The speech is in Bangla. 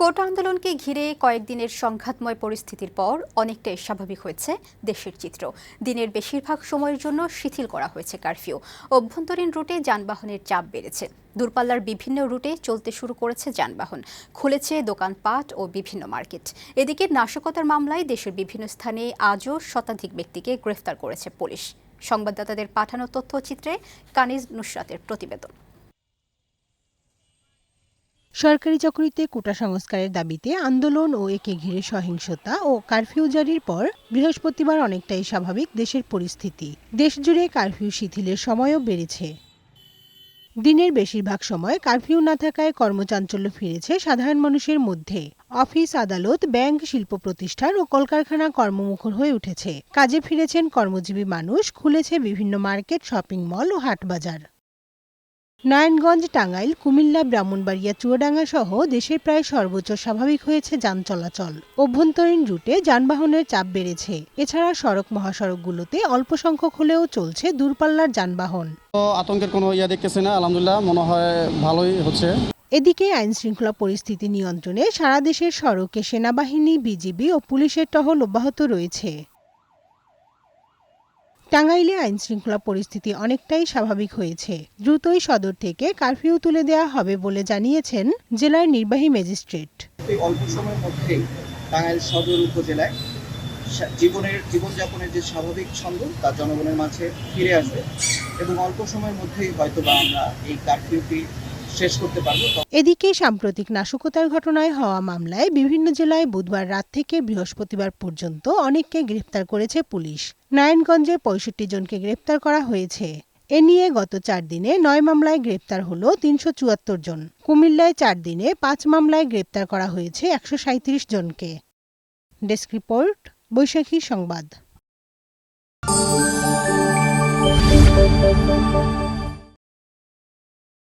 কোটা আন্দোলনকে ঘিরে কয়েকদিনের সংঘাতময় পরিস্থিতির পর অনেকটাই স্বাভাবিক হয়েছে দেশের চিত্র। দিনের বেশিরভাগ সময়ের জন্য শিথিল করা হয়েছে কারফিউ। অভ্যন্তরীণ রুটে যানবাহনের চাপ বেড়েছে। দূরপাল্লার বিভিন্ন রুটে চলতে শুরু করেছে যানবাহন, খুলেছে দোকানপাট ও বিভিন্ন মার্কেট। এদিকে নাশকতার মামলায় দেশের বিভিন্ন স্থানে আজও শতাধিক ব্যক্তিকে গ্রেফতার করেছে পুলিশ। সংবাদদাতাদের পাঠানো তথ্যচিত্রে কানিজ নুসরাতের প্রতিবেদন। সরকারি চাকরিতে কোটা সংস্কারের দাবিতে আন্দোলন ও একে ঘিরে সহিংসতা ও কারফিউ জারির পর বৃহস্পতিবার অনেকটাই স্বাভাবিক দেশের পরিস্থিতি। দেশজুড়ে কারফিউ শিথিলের সময়ও বেড়েছে। দিনের বেশিরভাগ সময় কারফিউ না থাকায় কর্মচাঞ্চল্য ফিরেছে সাধারণ মানুষের মধ্যে। অফিস, আদালত, ব্যাংক, শিল্প প্রতিষ্ঠান ও কলকারখানা কর্মমুখর হয়ে উঠেছে। কাজে ফিরেছেন কর্মজীবী মানুষ, খুলেছে বিভিন্ন মার্কেট, শপিং মল ও হাটবাজার। নারায়ণগঞ্জ, টাঙ্গাইল, কুমিল্লা, ব্রাহ্মণবাড়িয়া, চুয়াডাঙ্গা সহ দেশের প্রায় সর্বোচ্চ স্বাভাবিক হয়েছে যান চলাচল। অভ্যন্তরীণ রুটে যানবাহনের চাপ বেড়েছে। এছাড়া সড়ক মহাসড়কগুলোতে অল্প সংখ্যক হলেও চলছে দূরপাল্লার যানবাহন। আতঙ্কের কোনো দেখতেছি না, আলহামদুলিল্লাহ মনে হয় ভালোই হচ্ছে। এদিকে আইনশৃঙ্খলা পরিস্থিতি নিয়ন্ত্রণে সারা দেশের সড়কে সেনাবাহিনী, বিজিবি ও পুলিশের টহল অব্যাহত রয়েছে। টাঙ্গাইলে আইনশৃঙ্খলা পরিস্থিতি অনেকটাই স্বাভাবিক হয়েছে। দ্রুতই সদর থেকে কারফিউ তুলে দেওয়া হবে বলে জানিয়েছেন জেলার নির্বাহী ম্যাজিস্ট্রেট। অল্প সময়ের মধ্যেই টাঙ্গাইল সদর উপজেলায় জীবনযাপনের যে স্বাভাবিক ছন্দ তা জনগণের মাঝে ফিরে আসবে এবং অল্প সময়ের মধ্যেই হয়তোবা আমরা এই কারফিউটি শেষ করতে পারবো। এদিকে সাম্প্রতিক নাশকতার ঘটনায় হওয়া মামলায় বিভিন্ন জেলায় বুধবার রাত থেকে বৃহস্পতিবার পর্যন্ত অনেককে গ্রেফতার করেছে পুলিশ। নারায়ণগঞ্জে ৬৫ জনকে গ্রেফতার করা হয়েছে। এ নিয়ে গত ৪ দিনে ৯ মামলায় গ্রেপ্তার হলো ৩৭৪ জন। কুমিল্লায় ৪ দিনে ৫ মামলায় গ্রেপ্তার করা হয়েছে ১৩৭ জনকে। ডেস্ক রিপোর্ট, বৈশাখী সংবাদ।